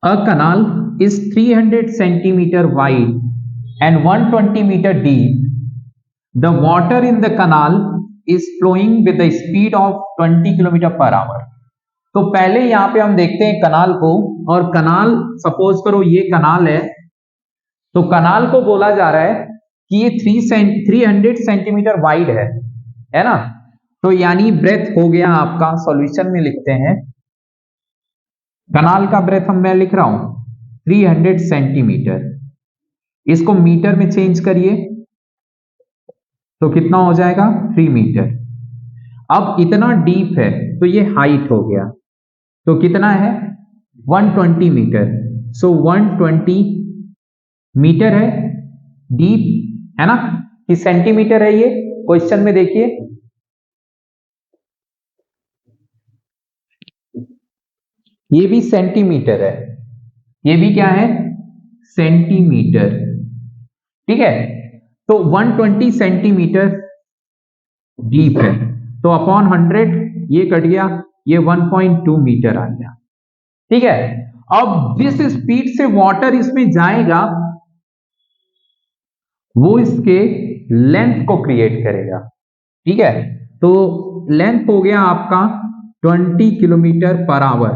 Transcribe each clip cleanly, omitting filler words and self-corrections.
A canal is 300 centimeter wide and 120 meter deep. The water in the canal is flowing with the speed of 20 kilometre per hour. तो पहले यहां पे हम देखते हैं कनाल को, और कनाल सपोज करो ये कनाल है, तो कनाल को बोला जा रहा है कि ये 300 सेंटीमीटर वाइड है ना। तो यानी ब्रेथ हो गया आपका, सॉल्यूशन में लिखते हैं कनाल का ब्रेथ मैं लिख रहा हूं 300 सेंटीमीटर। इसको मीटर में चेंज करिए तो कितना हो जाएगा 3 मीटर। अब इतना डीप है तो ये हाइट हो गया, तो कितना है 120 मीटर। सो 120 मीटर है डीप, है ना, कि सेंटीमीटर है ये क्वेश्चन में देखिए। ये भी सेंटीमीटर है, ये भी क्या है सेंटीमीटर, ठीक है। तो 120 सेंटीमीटर डीप है, तो अपॉन 100 ये कट गया, ये 1.2 मीटर आ गया, ठीक है। अब जिस स्पीड से वाटर इसमें जाएगा वो इसके लेंथ को क्रिएट करेगा, ठीक है। तो लेंथ हो गया आपका 20 किलोमीटर पर आवर,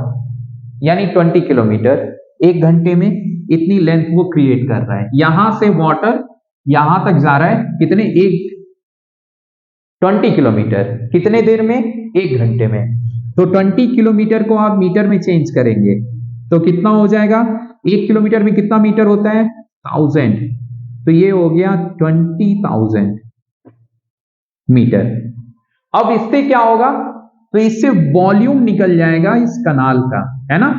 यानी 20 किलोमीटर एक घंटे में इतनी लेंथ वो क्रिएट कर रहा है। यहां से वाटर यहां तक जा रहा है कितने 20 किलोमीटर, कितने देर में 1 घंटे में। तो 20 किलोमीटर को आप मीटर में चेंज करेंगे तो कितना हो जाएगा, 1 किलोमीटर में कितना मीटर होता है 1000, तो ये हो गया 20,000 मीटर। अब इससे क्या होगा, तो इससे वॉल्यूम निकल जाएगा इस कनाल का, है ना।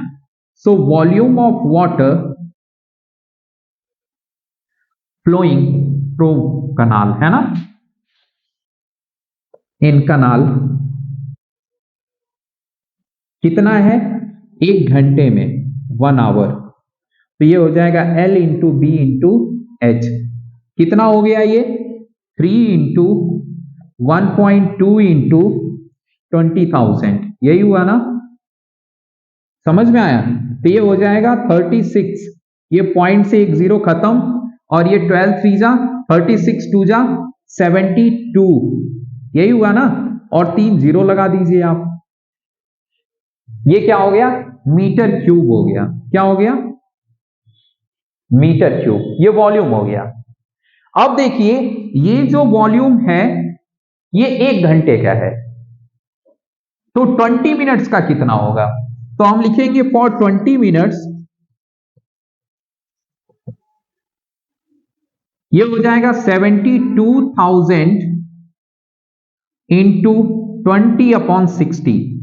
So volume of water flowing through canal, है ना, इन कनाल कितना है 1 घंटे में 1 आवर। तो ये हो जाएगा L into b into h. कितना हो गया ये 3 इंटू 1.2 इंटू 20,000, यही हुआ ना, समझ में आया। तो ये हो जाएगा 36, ये पॉइंट से 1 0 खत्म, और ये 12 3 जा 36 2 जा 72, यही हुआ ना, और 3 0 लगा दीजिए आप। ये क्या हो गया मीटर क्यूब हो गया, क्या हो गया मीटर क्यूब, ये वॉल्यूम हो गया। अब देखिए ये जो वॉल्यूम है ये 1 घंटे का है, तो 20 मिनट्स का कितना होगा, तो हम लिखेंगे फॉर 20 मिनट्स ये हो जाएगा 72,000 इंटू 20/60।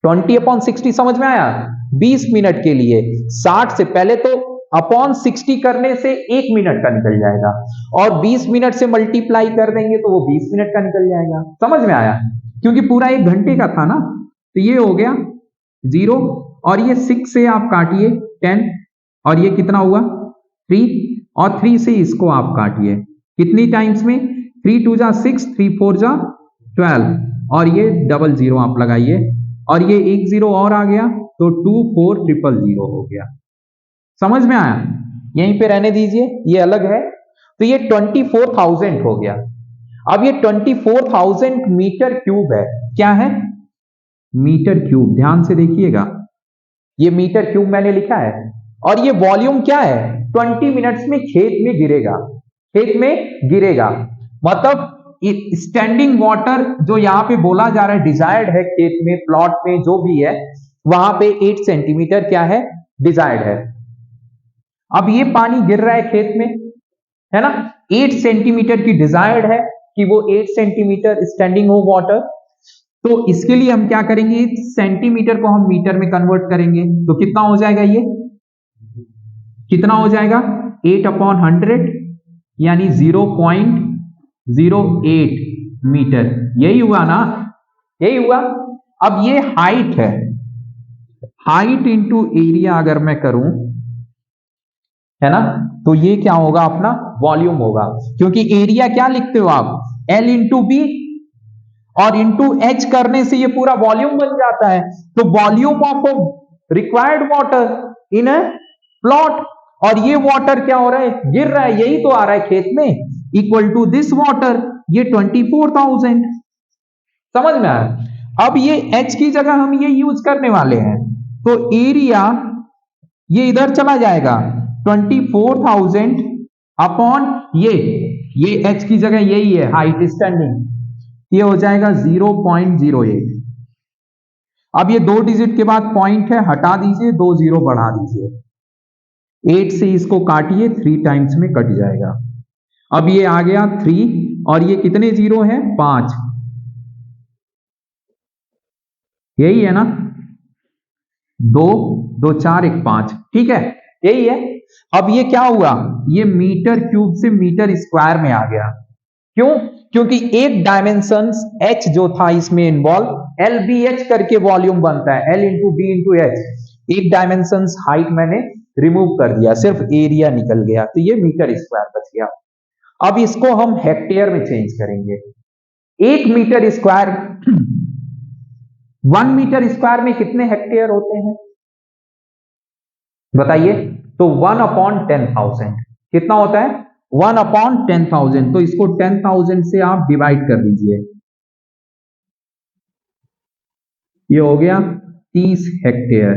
20/60 समझ में आया, 20 मिनट के लिए 60 से पहले तो अपॉन 60 करने से 1 मिनट का निकल जाएगा, और 20 मिनट से मल्टीप्लाई कर देंगे तो वो 20 मिनट का निकल जाएगा। समझ में आया, क्योंकि पूरा 1 घंटे का था ना। तो ये हो गया 0, और ये 6 से आप काटिए 10, और ये कितना हुआ 3, और 3 से इसको आप काटिए कितनी टाइम्स में, 3 2 जा 6, 3 4 जा 12, और ये 00 आप लगाइए, और ये 1 0 और आ गया, तो 24,000 हो गया। समझ में आया, यहीं पे रहने दीजिए, ये अलग है। तो ये 24,000 हो गया। अब ये 24,000 मीटर क्यूब है, क्या है मीटर क्यूब, ध्यान से देखिएगा, ये मीटर क्यूब मैंने लिखा है। और ये वॉल्यूम क्या है 20 मिनट्स में खेत में गिरेगा, खेत में गिरेगा, मतलब स्टैंडिंग वाटर जो यहां पे बोला जा रहा है डिजायर्ड है, खेत में प्लॉट में जो भी है वहां पे 8 सेंटीमीटर क्या है डिजायर्ड है। अब ये पानी गिर रहा है खेत में, है ना, 8 सेंटीमीटर की डिजायर्ड है कि वो 8 सेंटीमीटर स्टैंडिंग हो वाटर। तो इसके लिए हम क्या करेंगे, सेंटीमीटर को हम मीटर में कन्वर्ट करेंगे, तो कितना हो जाएगा, ये कितना हो जाएगा 8/100, यानी 0.08 मीटर, यही हुआ ना, यही हुआ। अब ये हाइट है, हाइट इंटू एरिया अगर मैं करूं, है ना, तो ये क्या होगा अपना वॉल्यूम होगा, क्योंकि एरिया क्या लिखते हो आप L इंटू बी, और इंटू एच करने से ये पूरा वॉल्यूम बन जाता है। तो volume of required water in a plot, और ये वाटर क्या हो रहा है, गिर रहा है, यही तो आ रहा है खेत में, इक्वल टू दिस वाटर, ये 24,000। समझ में आया? अब ये H की जगह हम ये यूज करने वाले हैं, तो एरिया ये इधर चला जाएगा 24,000 अपॉन ये H की जगह यही है हाइट स्टैंडिंग, ये हो जाएगा 0.08। अब ये 2 डिजिट के बाद पॉइंट है, हटा दीजिए, 2 0 बढ़ा दीजिए, 8 से इसको काटिए, 3 टाइम्स में कट जाएगा। अब ये आ गया 3, और ये कितने जीरो है, 5, यही है ना, 2 2 4 1 5, ठीक है, यही है। अब ये क्या हुआ, ये मीटर क्यूब से मीटर स्क्वायर में आ गया, क्यों, क्योंकि एक डायमेंशन h जो था इसमें इन्वॉल्व, LBH करके वॉल्यूम बनता है, L into b into h, एक डायमेंशन हाइट मैंने रिमूव कर दिया, सिर्फ एरिया निकल गया, तो ये मीटर स्क्वायर बच गया। अब इसको हम हेक्टेयर में चेंज करेंगे। 1 मीटर स्क्वायर 1 मीटर स्क्वायर में कितने हेक्टेयर होते हैं बताइए, तो 1/10,000 कितना होता है, 1/10,000, तो इसको 10,000 से आप डिवाइड कर दीजिए, ये हो गया 30 हेक्टेयर,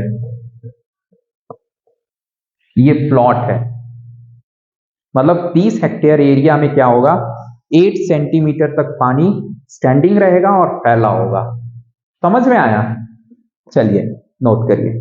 ये प्लॉट है, मतलब 30 हेक्टेयर एरिया में क्या होगा, 8 सेंटीमीटर तक पानी स्टैंडिंग रहेगा और फैला होगा। समझ में आया? चलिए नोट करिए।